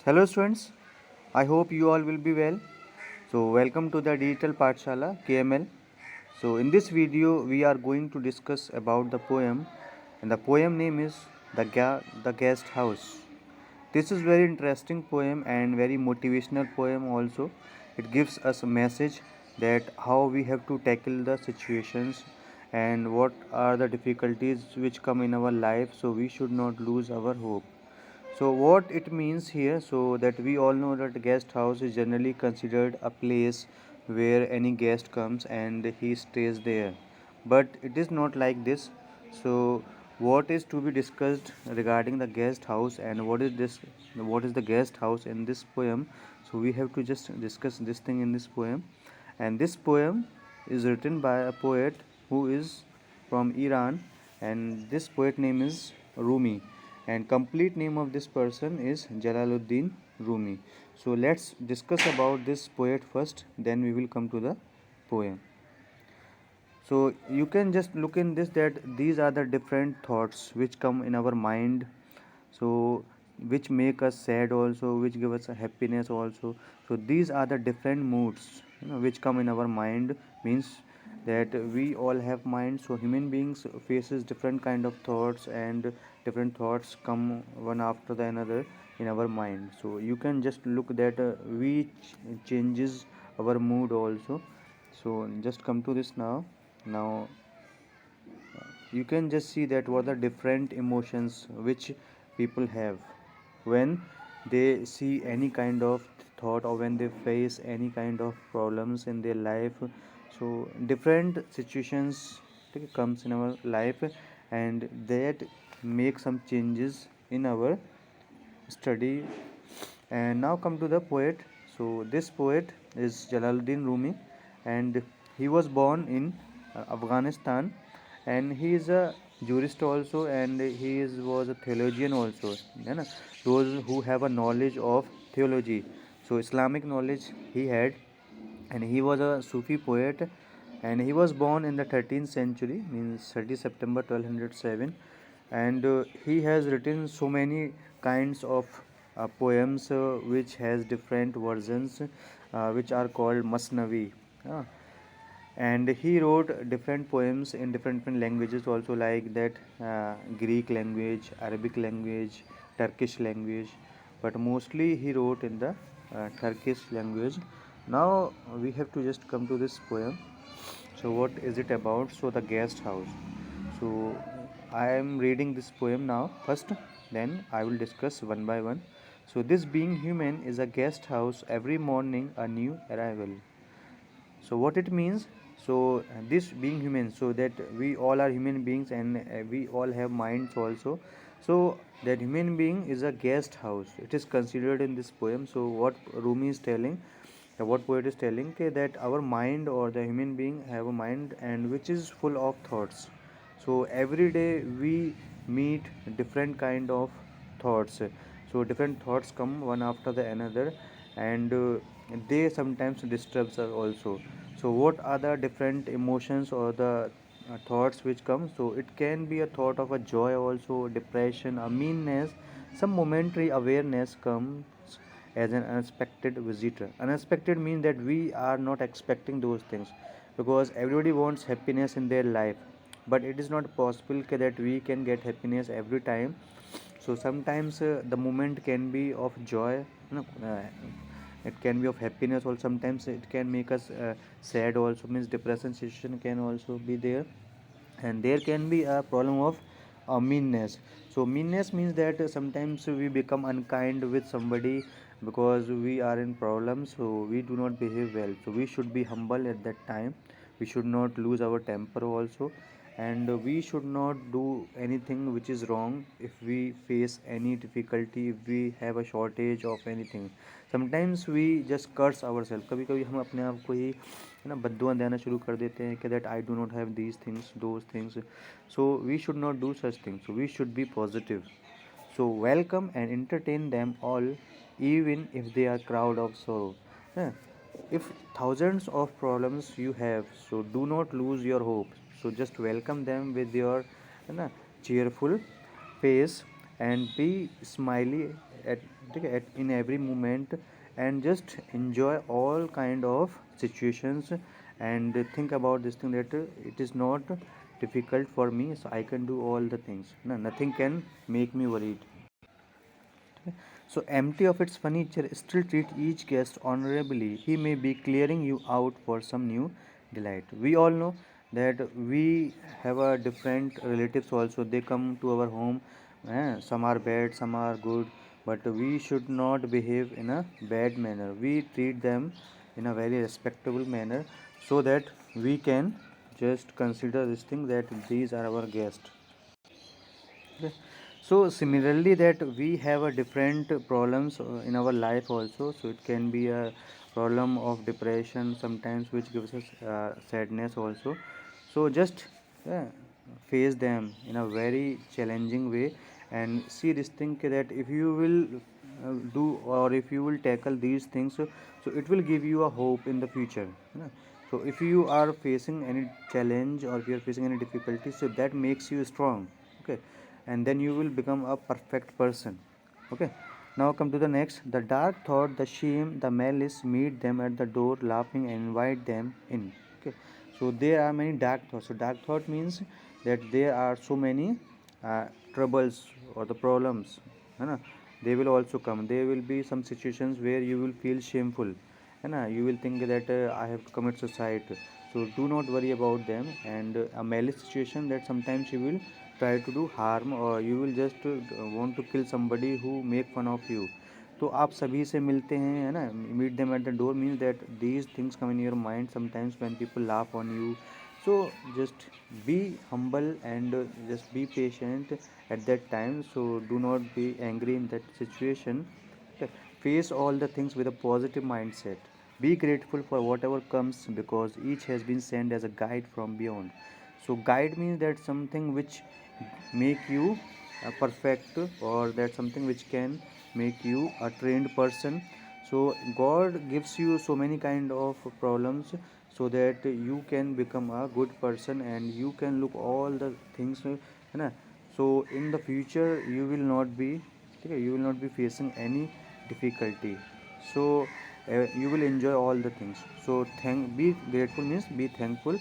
Hello students, I hope you all will be well. So welcome to the Digital Pathshala KML. So in this video we are going to discuss about the poem, and the poem name is the Guest House. This is very interesting poem and very motivational poem also. It gives us a message that how we have to tackle the situations and what are the difficulties which come in our life, so we should not lose our hope. So what it means here, so that we all know that guest house is generally considered a place where any guest comes and he stays there. But it is not like this. So what is to be discussed regarding the guest house and what is the guest house in this poem? So we have to just discuss this thing in this poem. And this poem is written by a poet who is from Iran, and this poet name is Rumi, and complete name of this person is Jalaluddin Rumi. So let's discuss about this poet first, then we will come to the poem. So you can just look in this that these are the different thoughts which come in our mind, so which make us sad also, which give us a happiness also. So these are the different moods, which come in our mind. Means that we all have mind, so human beings faces different kind of thoughts, and different thoughts come one after the another in our mind. So you can just look that changes our mood also. So just come to this now you can just see that what are different emotions which people have when they see any kind of thought, or when they face any kind of problems in their life. So different situations comes in our life, and that make some changes in our study. And now come to the poet. So this poet is Jalaluddin Rumi, and he was born in Afghanistan, and he is a jurist also, and was a theologian also. You know, those who have a knowledge of theology, so Islamic knowledge he had, and he was a Sufi poet, and he was born in the 13th century, means 30 September 1207, and he has written so many kinds of poems which has different versions, which are called Masnavi. And he wrote different poems in different languages also, like that Greek language, Arabic language, Turkish language, but mostly he wrote in the Turkish language. Now we have to just come to this poem. So what is it about? So the guest house. So I am reading this poem now first, then I will discuss one by one. So this being human is a guest house, every morning a new arrival. So what it means, so this being human, so that we all are human beings, and we all have minds also. So that human being is a guest house, it is considered in this poem. So what Rumi is telling, what poet is telling, okay, that our mind or the human being have a mind, and which is full of thoughts. So every day we meet different kind of thoughts. So different thoughts come one after the another, and they sometimes disturbs us also. So what are the different emotions or the thoughts which come? So it can be a thought of a joy also, depression, a meanness. Some momentary awareness comes as an unexpected visitor. Unexpected means that we are not expecting those things, because everybody wants happiness in their life, but it is not possible that we can get happiness every time. So sometimes the moment can be of joy, it can be of happiness, or sometimes it can make us sad also, means depression situation can also be there. And there can be a problem of meanness. So meanness means that sometimes we become unkind with somebody because we are in problems, so we do not behave well. So we should be humble at that time, we should not lose our temper also, and we should not do anything which is wrong. If we face any difficulty, if we have a shortage of anything, sometimes we just curse ourselves. कभी कभी हम अपने आप को ही है ना बद्दुआ देना शुरू कर देते हैं कि that I do not have these things, those things. So we should not do such things, so we should be positive. So welcome and entertain them all, even if they are crowd of sorrow. Yeah. If thousands of problems you have, so do not lose your hope. So just welcome them with your cheerful face, and be smiley in every moment, and just enjoy all kind of situations, and think about this thing that it is not difficult for me, so I can do all the things. No, nothing can make me worried. So empty of its furniture, still treat each guest honorably. He may be clearing you out for some new delight. We all know that we have a different relatives also. They come to our home. Some are bad, some are good, but we should not behave in a bad manner. We treat them in a very respectable manner, so that we can just consider this thing that these are our guests. Okay. So similarly, that we have a different problems in our life also. So it can be a problem of depression sometimes, which gives us sadness also. So just yeah, face them in a very challenging way, and see this thing that if you will do, or if you will tackle these things, so it will give you a hope in the future. Yeah. So if you are facing any challenge, or if you are facing any difficulty, so that makes you strong. Okay, and then you will become a perfect person. Okay, now come to the next. The dark thought, the shame, the malice, meet them at the door laughing and invite them in. Okay, so there are many dark thoughts. So dark thought means that there are so many troubles or the problems, है ना? They will also come. There will be some situations where you will feel shameful, है ना? You will think that I have to commit suicide. So do not worry about them. And a malice situation, that sometimes you will try to do harm, or you will just want to kill somebody who make fun of you. तो आप सभी से मिलते हैं, है ना? Meet them at the door means that these things come in your mind sometimes when people laugh on you. So just be humble and just be patient at that time. So do not be angry in that situation. Okay. Face all the things with a positive mindset. Be grateful for whatever comes, because each has been sent as a guide from beyond. So guide means that something which make you perfect, or that something which can make you a trained person. So God gives you so many kind of problems, so that you can become a good person, and you can look all the things, है ना? So in the future you will not be, okay, you will not be facing any difficulty. So you will enjoy all the things. So be grateful means be thankful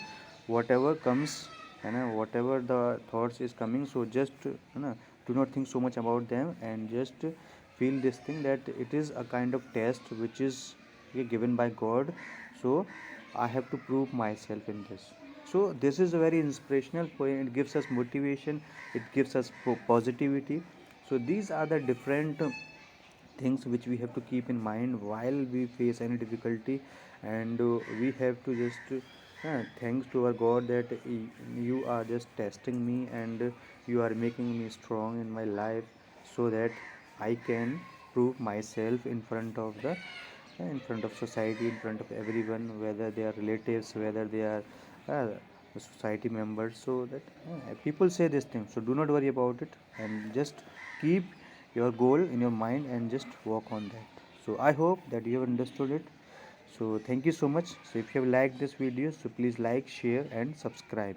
whatever comes, है ना? Whatever the thoughts is coming, so just, है ना, do not think so much about them, and just feel this thing that it is a kind of test which is given by God. So I have to prove myself in this. So this is a very inspirational point. It gives us motivation, it gives us positivity. So these are the different things which we have to keep in mind while we face any difficulty. And we have to just thanks to our God that you are just testing me, and you are making me strong in my life, so that I can prove myself in front of the in front of society, in front of everyone, whether they are relatives, whether they are uh, society members. So that people say this thing, so do not worry about it, and just keep your goal in your mind and just work on that. So I hope that you have understood it. So thank you so much. So if you have liked this video, so please like, share and subscribe.